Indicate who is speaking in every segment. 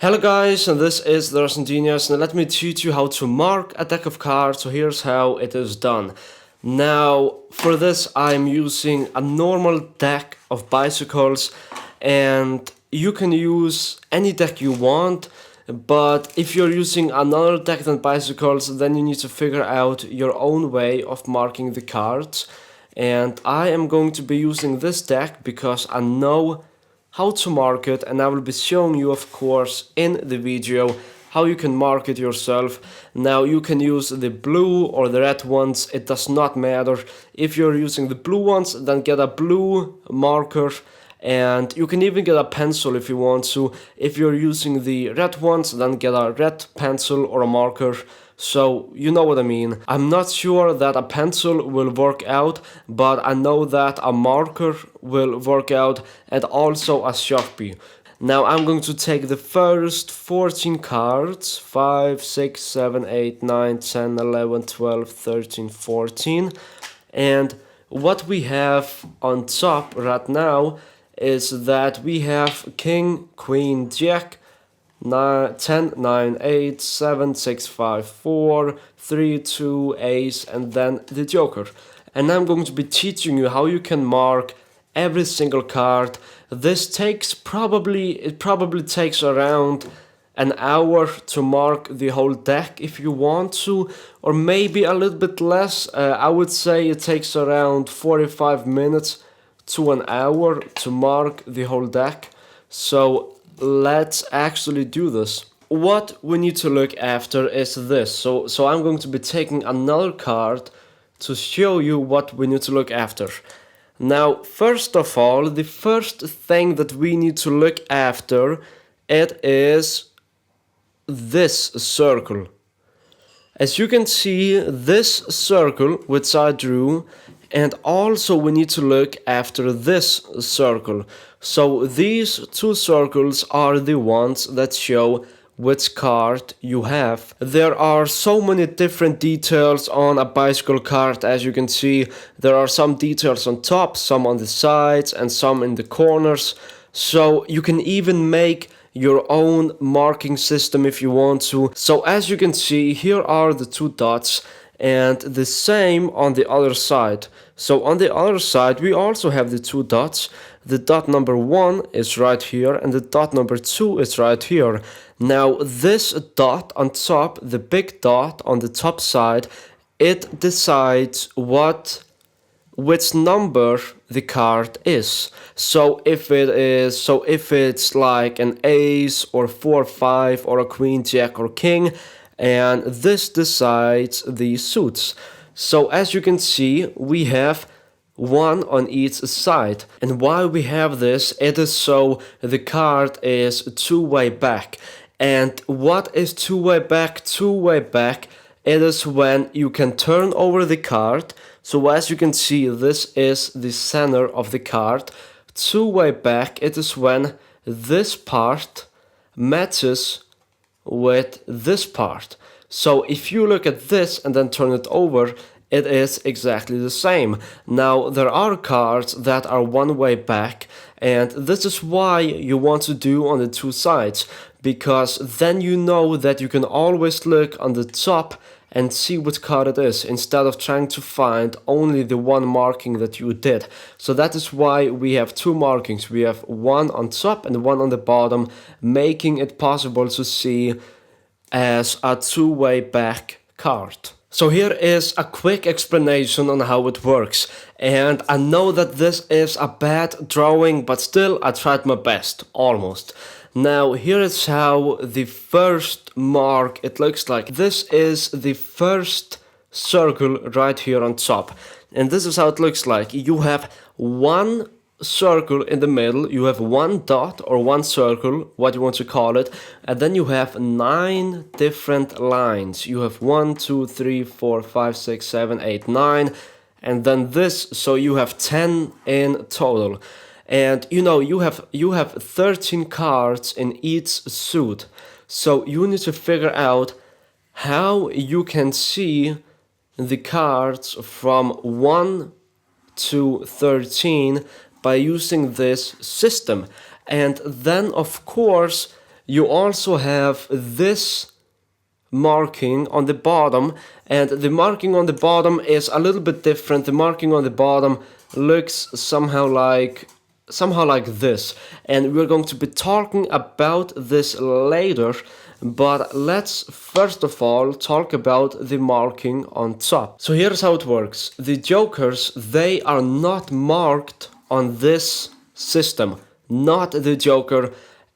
Speaker 1: Hello guys, and this is TheRussianGenius, and let me teach you how to mark a deck of cards. So here's how it is done. Now, for this I'm using a normal deck of bicycles, and you can use any deck you want, but if you're using another deck than bicycles, then you need to figure out your own way of marking the cards. And I am going to be using this deck because I know how to mark it, and I will be showing you, of course, in the video how you can mark it yourself. Now you can use the blue or the red ones, it does not matter. If you're using the blue ones, then get a blue marker, and you can even get a pencil if you want to. If you're using the red ones, then get a red pencil or a marker. So you know what I mean. I'm not sure that a pencil will work out, but I know that a marker will work out, and also a Sharpie. Now I'm going to take the first 14 cards, 5, 6, 7, 8, 9, 10, 11, 12, 13, 14. And what we have on top right now is that we have King, Queen, Jack, 10, 9, 8, 7, 6, 5, 4, 3, 2, ace, and then the joker. And I'm going to be teaching you how you can mark every single card. This takes probably takes around an hour to mark the whole deck if you want to, or maybe a little bit less. I would say it takes around 45 minutes to an hour to mark the whole deck. So let's actually do this. What we need to look after is this. So I'm going to be taking another card to show you what we need to look after. Now, first of all, the first thing that we need to look after, it is this circle. As you can see, this circle which I drew, and also we need to look after this circle. So these two circles are the ones that show which card you have. There are so many different details on a bicycle card. As you can see, there are some details on top, some on the sides, and some in the corners. So you can even make your own marking system if you want to. So as you can see, here are the two dots, and the same on the other side. So on the other side we also have the two dots. The dot number 1 is right here, and the dot number 2 is right here. Now this dot on top, the big dot on the top side, it decides which number the card is. So if it's like an ace or 4, 5, or a queen, jack, or king, and this decides the suits. So as you can see, we have one on each side. And why we have this, it is so the card is two-way back. And what is two-way back? Two-way back, it is when you can turn over the card. So as you can see, this is the center of the card. Two-way back, it is when this part matches with this part. So if you look at this and then turn it over, it is exactly the same. Now there are cards that are one way back, and this is why you want to do on the two sides, because then you know that you can always look on the top and see which card it is, instead of trying to find only the one marking that you did. So that is why we have two markings. We have one on top and one on the bottom, making it possible to see as a two-way back card. So here is a quick explanation on how it works. And I know that this is a bad drawing, but still I tried my best, almost. Now here is how the first mark it looks like. This is the first circle right here on top. And this is how it looks like. You have one circle in the middle, you have one dot or one circle, what you want to call it, and then you have 9 different lines. You have 1, 2, 3, 4, 5, 6, 7, 8, 9, and then this, so you have 10 in total. And you know, you have 13 cards in each suit. So you need to figure out how you can see the cards from 1 to 13 by using this system. And then of course you also have this marking on the bottom, and the marking on the bottom is a little bit different. The marking on the bottom looks somehow like this, and we're going to be talking about this later, but let's first of all talk about the marking on top. So here's how it works. The jokers, they are not marked on this system, not the joker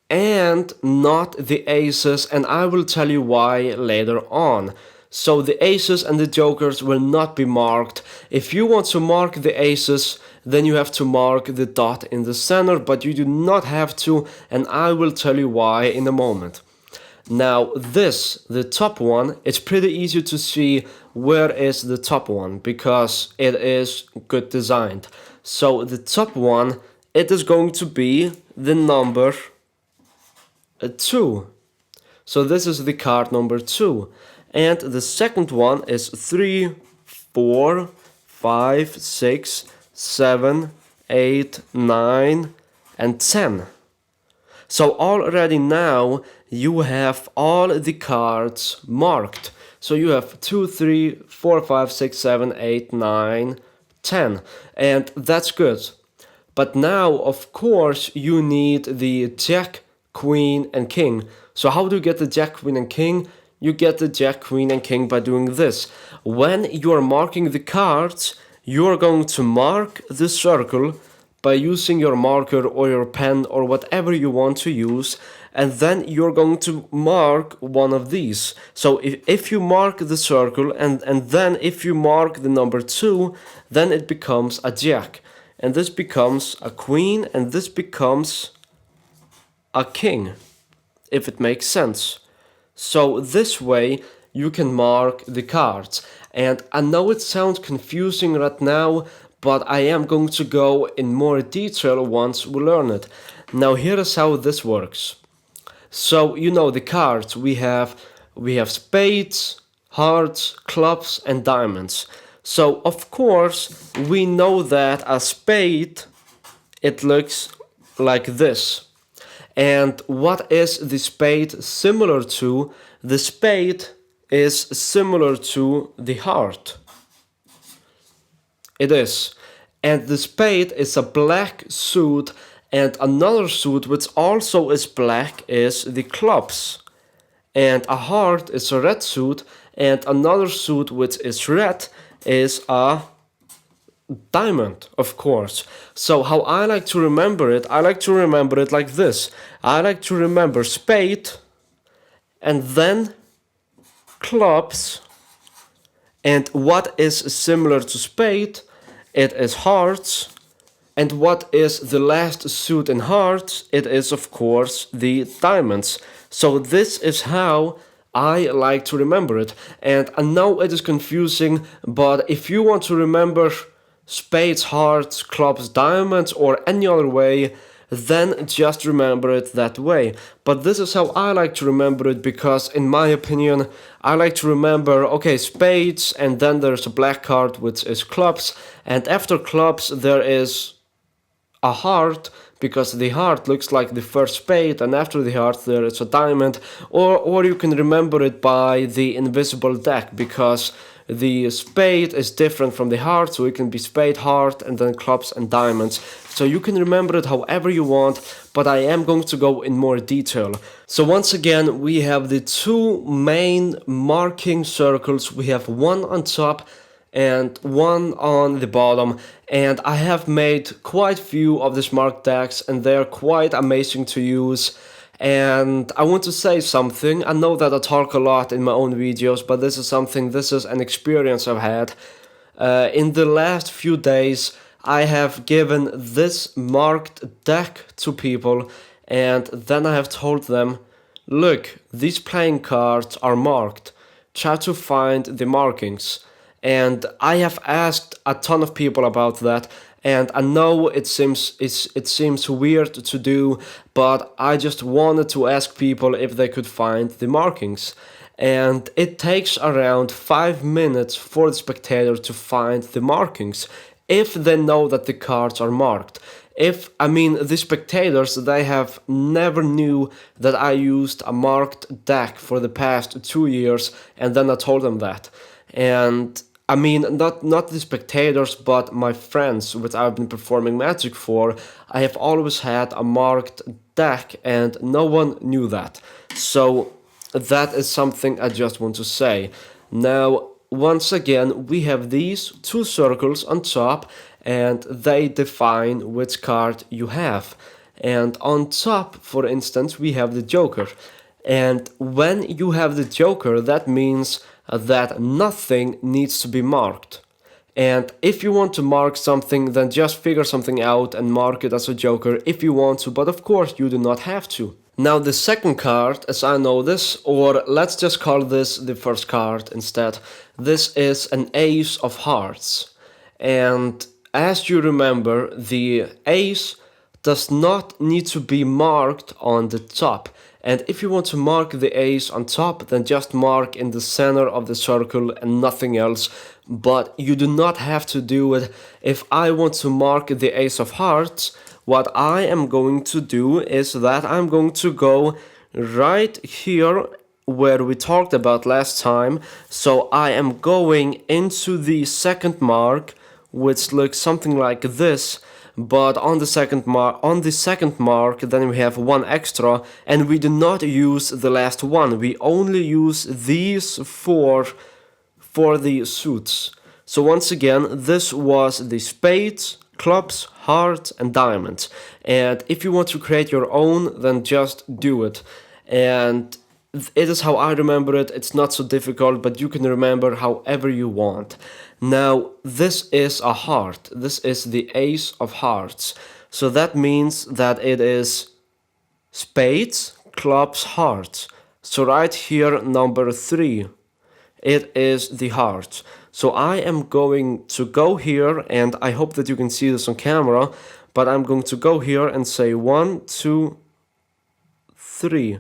Speaker 1: and not the aces, and I will tell you why later on. So the aces and the jokers will not be marked. If you want to mark the aces, then you have to mark the dot in the center, but you do not have to, and I will tell you why in a moment. Now this, the top one, it's pretty easy to see where is the top one because it is good designed. So the top one, it is going to be the number 2. So this is the card number 2. And the second one is 3, 4, 5, 6, 7, 8, 9, and 10. So already now you have all the cards marked. So you have 2, 3, 4, 5, 6, 7, 8, 9, 10. And that's good. But now, of course, you need the Jack, Queen, and King. So how do you get the Jack, Queen, and King? You get the Jack, Queen, and King by doing this. When you are marking the cards, you are going to mark the circle by using your marker or your pen or whatever you want to use, and then you're going to mark one of these. So if you mark the circle and then if you mark the number 2, then it becomes a Jack, and this becomes a Queen, and this becomes a King, if it makes sense. So this way you can mark the cards. And I know it sounds confusing right now, but I am going to go in more detail once we learn it. Now here is how this works. So you know the cards, we have spades, hearts, clubs, and diamonds. So of course we know that a spade, it looks like this. And what is the spade similar to? The spade is similar to the heart. It is. And the spade is a black suit, and another suit which also is black is the clubs. And a heart is a red suit, and another suit which is red is a diamond, of course. So how I like to remember it, I like to remember it like this. I like to remember spade, and then clubs, and what is similar to spade, it is hearts, and what is the last suit in hearts, it is of course the diamonds. So this is how I like to remember it, and I know it is confusing, but if you want to remember spades, hearts, clubs, diamonds, or any other way, then just remember it that way. But this is how I like to remember it, because in my opinion, I like to remember, okay, spades, and then there's a black card which is clubs, and after clubs there is a heart, because the heart looks like the first spade, and after the heart there is a diamond, or you can remember it by the invisible deck, because the spade is different from the heart, so it can be spade, heart, and then clubs and diamonds. So you can remember it however you want, but I am going to go in more detail. So once again, we have the two main marking circles. We have one on top and one on the bottom, and I have made quite few of these marked decks, and they're quite amazing to use. And I want to say something. I know that I talk a lot in my own videos, but this is an experience I've had. In the last few days, I have given this marked deck to people, and then I have told them, look, these playing cards are marked. Try to find the markings. And I have asked a ton of people about that, and I know it seems weird to do, but I just wanted to ask people if they could find the markings. And it takes around 5 minutes for the spectator to find the markings, if they know that the cards are marked. If, I mean, the spectators, they have never knew that I used a marked deck for the past 2 years, and then I told them that. And I mean, not the spectators, but my friends, which I've been performing magic for, I have always had a marked deck, and no one knew that. So that is something I just want to say. Now, once again, we have these two circles on top, and they define which card you have. And on top, for instance, we have the Joker. And when you have the Joker, that means that nothing needs to be marked. And if you want to mark something, then just figure something out and mark it as a Joker if you want to, but of course you do not have to. Now the second card, as I know this, or let's just call this the first card instead, this is an Ace of Hearts. And as you remember, the ace does not need to be marked on the top. And if you want to mark the ace on top, then just mark in the center of the circle and nothing else. But you do not have to do it. If I want to mark the Ace of Hearts, what I am going to do is that I'm going to go right here where we talked about last time. So I am going into the second mark, which looks something like this. But on the second mark, then we have one extra, and we do not use the last one. We only use these four for the suits. So once again, this was the spades, clubs, hearts, and diamonds. And if you want to create your own, then just do it. And it is how I remember it. It's not so difficult, but you can remember however you want. Now, this is a heart. This is the Ace of Hearts. So that means that it is spades, clubs, hearts. So right here, number 3, it is the heart. So I am going to go here, and I hope that you can see this on camera, but I'm going to go here and say 1, 2, 3.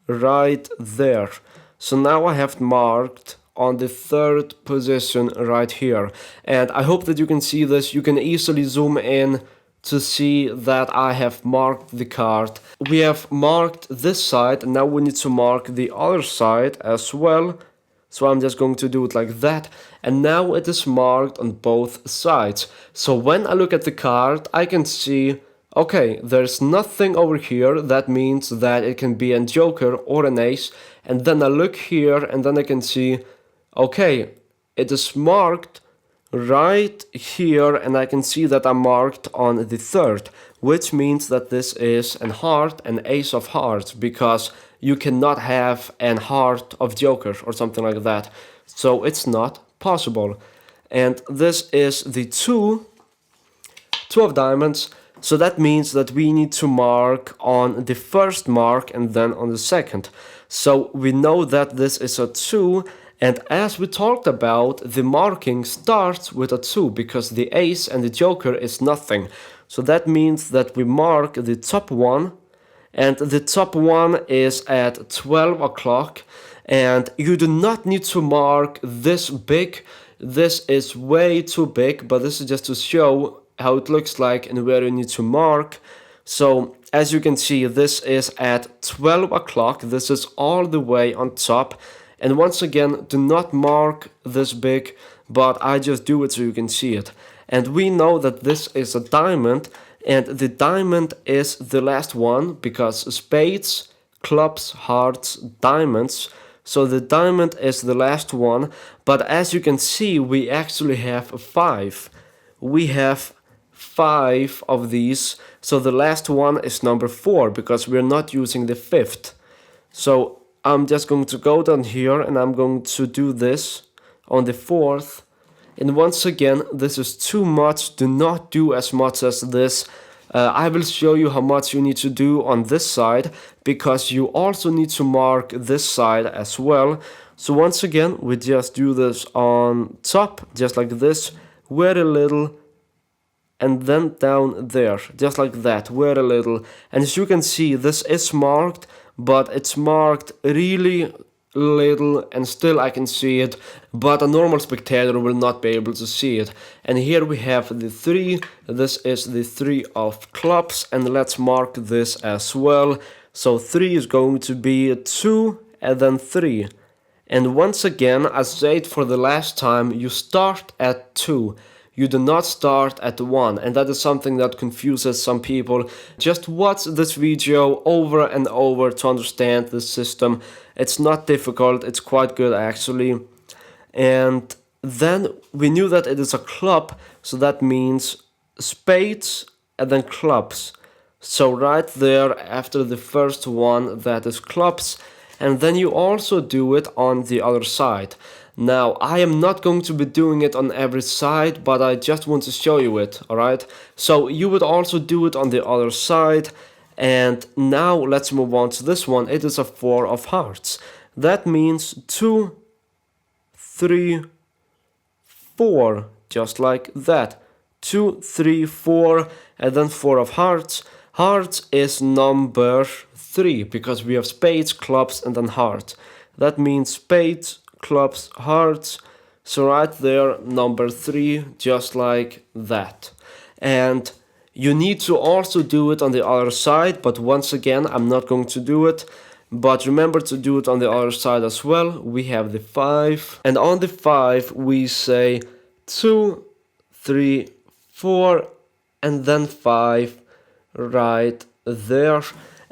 Speaker 1: Right there. So now I have marked on the third position right here, and I hope that you can see this. You can easily zoom in to see that I have marked the card. We have marked this side, and now we need to mark the other side as well. So I'm just going to do it like that, and now it is marked on both sides. So when I look at the card, I can see, okay, there's nothing over here. That means that it can be a Joker or an ace. And then I look here, and then I can see, okay, it is marked right here, and I can see that I'm marked on the third, which means that this is an heart, an Ace of Hearts, because you cannot have an heart of Joker or something like that. So it's not possible. And this is the two of diamonds. So that means that we need to mark on the first mark and then on the second. So we know that this is a 2, and as we talked about, the marking starts with a 2 because the ace and the Joker is nothing. So that means that we mark the top one, and the top one is at 12 o'clock, and you do not need to mark this big. This is way too big, but this is just to show how it looks like and where you need to mark. So as you can see, this is at 12 o'clock. This is all the way on top. And once again, do not mark this big, but I just do it so you can see it. And we know that this is a diamond, and the diamond is the last one because spades, clubs, hearts, diamonds. So the diamond is the last one, but as you can see, we actually have 5. We have 5 of these, so the last one is number 4 because we're not using the 5th. So I'm just going to go down here and I'm going to do this on the 4th. And once again, this is too much. Do not do as much as this. I will show you how much you need to do on this side because you also need to mark this side as well. So once again, we just do this on top, just like this, very little, and then down there, just like that, very little. And as you can see, this is marked, but it's marked really little and still I can see it, but a normal spectator will not be able to see it. And here we have the 3, this is the 3 of clubs, and let's mark this as well. So 3 is going to be 2 and then 3. And once again, I said for the last time, you start at 2. You do not start at 1, and that is something that confuses some people. Just watch this video over and over to understand the system. It's not difficult, it's quite good actually. And then we knew that it is a club, so that means spades and then clubs. So right there after the first one, that is clubs. And then you also do it on the other side. Now, I am not going to be doing it on every side, but I just want to show you it, alright? So you would also do it on the other side. And now let's move on to this one. It is a 4 of hearts. That means 2, 3, 4, just like that. 2, 3, 4, and then 4 of hearts. Hearts is number 3 because we have spades, clubs, and then heart. That means spades, clubs, hearts. So right there, number 3, just like that. And you need to also do it on the other side, but once again, I'm not going to do it. But remember to do it on the other side as well. We have the 5, and on the 5 we say 2, 3, 4, and then 5 right there.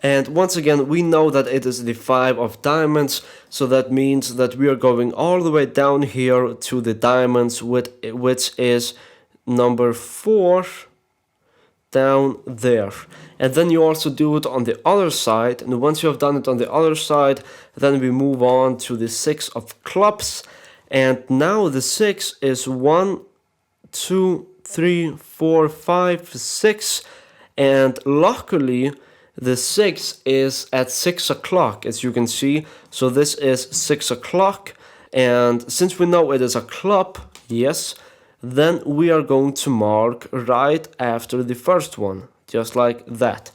Speaker 1: And once again, we know that it is the 5 of diamonds, so that means that we are going all the way down here to the diamonds, which is number 4 down there. And then you also do it on the other side, and once you have done it on the other side, then we move on to the 6 of clubs. And now the 6 is 1, 2, 3, 4, 5, 6, and luckily the 6 is at 6 o'clock, as you can see. So this is 6 o'clock, and since we know it is a club, yes, then we are going to mark right after the first one, just like that.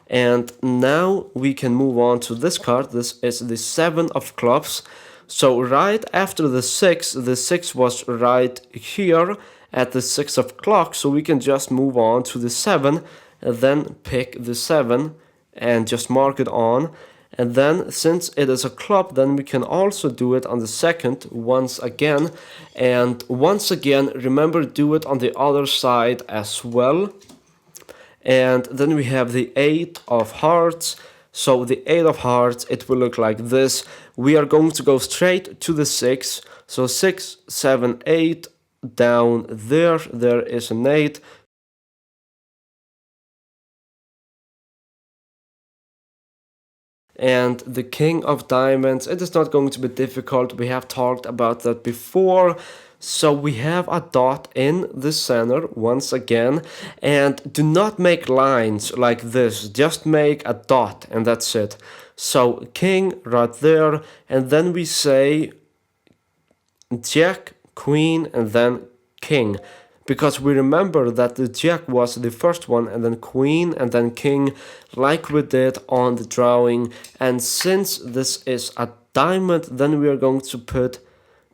Speaker 1: And now we can move on to this card. This is the 7 of clubs. So right after the 6 was right here at the 6 of clock, so we can just move on to the 7, and then pick the 7 and just mark it on. And then since it is a club, then we can also do it on the 2nd once again. And once again, remember, do it on the other side as well. And then we have the 8 of hearts. So the 8 of hearts, it will look like this. We are going to go straight to the 6. So 6, 7, 8, down there is an 8. And the king of diamonds, it is not going to be difficult. We have talked about that before. So we have a dot in the center once again, and do not make lines like this, just make a dot and that's it. So king right there, and then we say jack, queen, and then king. Because we remember that the jack was the first one, and then queen, and then king, like we did on the drawing. And since this is a diamond, then we are going to put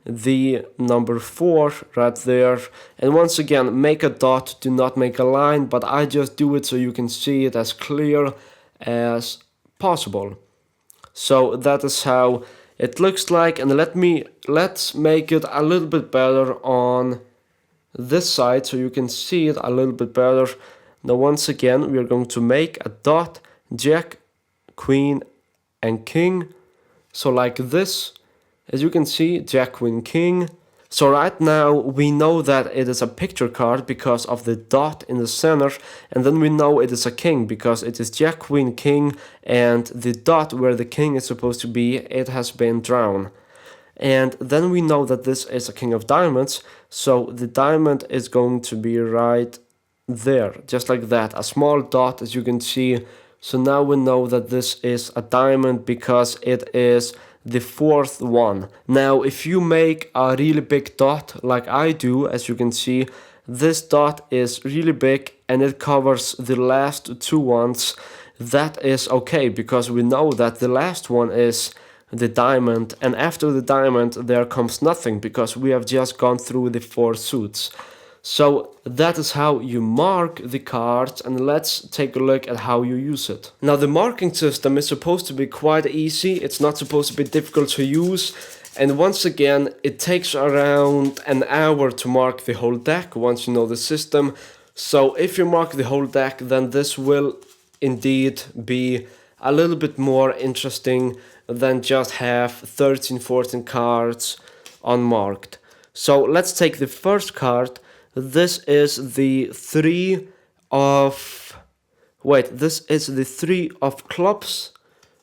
Speaker 1: the number 4 right there. And once again, make a dot, do not make a line, but I just do it so you can see it as clear as possible. So that is how it looks like, and let's make it a little bit better on this side so you can see it a little bit better. Now once again, we are going to make a dot, jack, queen, and king. So like this, as you can see, jack, queen, king. So right now we know that it is a picture card because of the dot in the center, and then we know it is a king because it is jack, queen, king, and the dot where the king is supposed to be, it has been drawn. And then we know that this is a king of diamonds, so the diamond is going to be right there, just like that, a small dot, as you can see. So now we know that this is a diamond because it is the 4th one. Now if you make a really big dot like I do, as you can see, this dot is really big and it covers the last 2 ones. That is okay because we know that the last one is the diamond, and after the diamond there comes nothing because we have just gone through the 4 suits. So that is how you mark the cards, and let's take a look at how you use it. Now the marking system is supposed to be quite easy, it's not supposed to be difficult to use, and once again it takes around an hour to mark the whole deck once you know the system. So if you mark the whole deck, then this will indeed be a little bit more interesting than just have 13-14 cards unmarked. So let's take the first card. This is the 3 of... Wait, this is the 3 of clubs.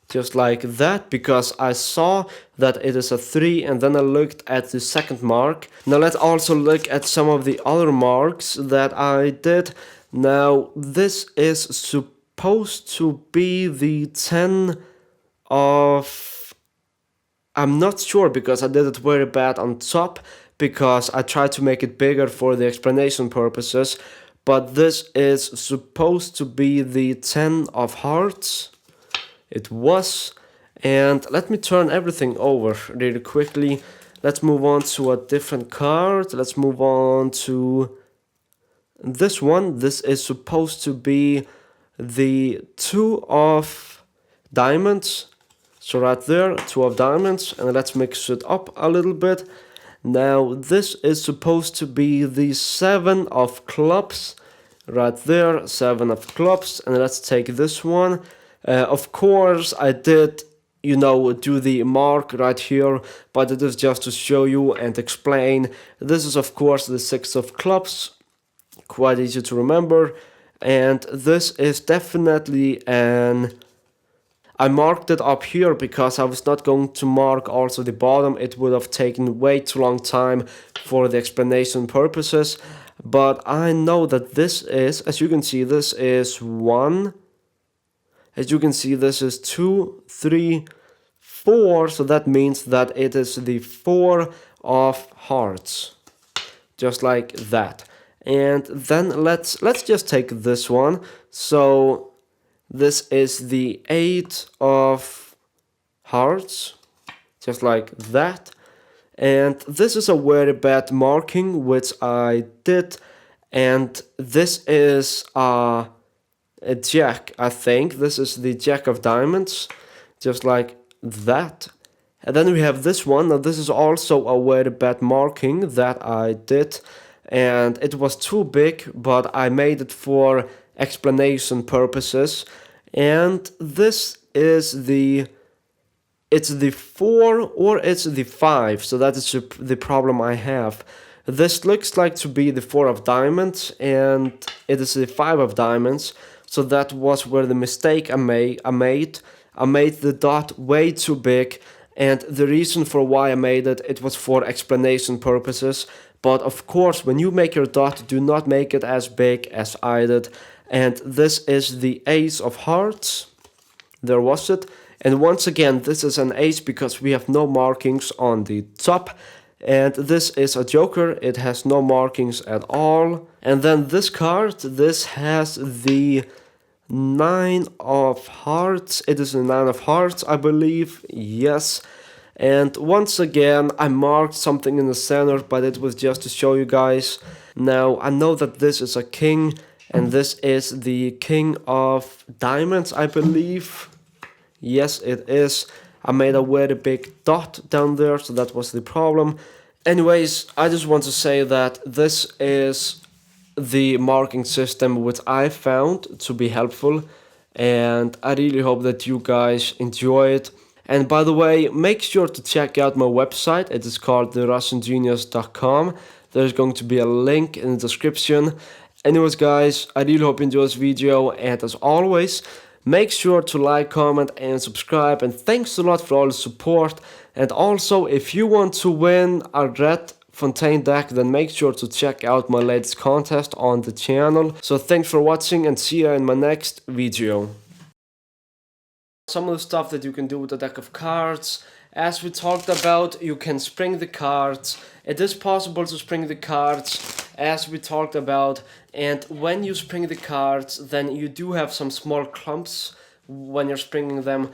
Speaker 1: Just like that, because I saw that it is a 3 and then I looked at the second mark. Now let's also look at some of the other marks that I did. Now this is supposed to be the 10 of... I'm not sure because I did it very bad on top, because I tried to make it bigger for the explanation purposes, but this is supposed to be the 10 of hearts. It was, and let me turn everything over really quickly. Let's move on to a different card. Let's move on to this one. This is supposed to be the 2 of diamonds. So right there, 2 of diamonds, and let's mix it up a little bit. Now this is supposed to be the 7 of clubs. Right there, 7 of clubs, and let's take this one. Of course, I did, do the mark right here, but it is just to show you and explain. This is, of course, the 6 of clubs, quite easy to remember, and this is definitely an... I marked it up here because I was not going to mark also the bottom. It would have taken way too long time for the explanation purposes, but I know that this is, as you can see, this is 1. As you can see, this is 2, 3, 4, so that means that it is the 4 of hearts, just like that. And then let's just take this one. So this is the 8 of hearts, just like that. And this is a very bad marking, which I did, and this is a jack, I think. This is the jack of diamonds, just like that. And then we have this one. Now this is also a very bad marking that I did, and it was too big, but I made it for explanation purposes. And this is it's the 4 or it's the 5, so that is the problem I have. This looks like to be the 4 of diamonds, and it is the 5 of diamonds. So that was where the mistake I made. I made the dot way too big, and the reason for why I made it, it was for explanation purposes. But of course, when you make your dot, do not make it as big as I did. And this is the ace of hearts. There was it. And once again, this is an ace because we have no markings on the top. And this is a joker, it has no markings at all. And then this card, this has the 9 of hearts. It is the 9 of hearts, I believe, yes. And once again, I marked something in the center, but it was just to show you guys. Now, I know that this is a king, and this is the king of diamonds, I believe. Yes, it is. I made a very big dot down there, so that was the problem. Anyways, I just want to say that this is the marking system which I found to be helpful, and I really hope that you guys enjoy it. And by the way, make sure to check out my website. It is called TheRussianGenius.com. There's going to be a link in the description. Anyways guys, I really hope you enjoyed this video, and as always, make sure to like, comment and subscribe, and thanks a lot for all the support. And also, if you want to win a red Fontaine deck, then make sure to check out my latest contest on the channel. So thanks for watching, and see you in my next video. Some of the stuff that you can do with a deck of cards. As we talked about, you can spring the cards. It is possible to spring the cards, as we talked about. And when you spring the cards, then you do have some small clumps when you're springing them.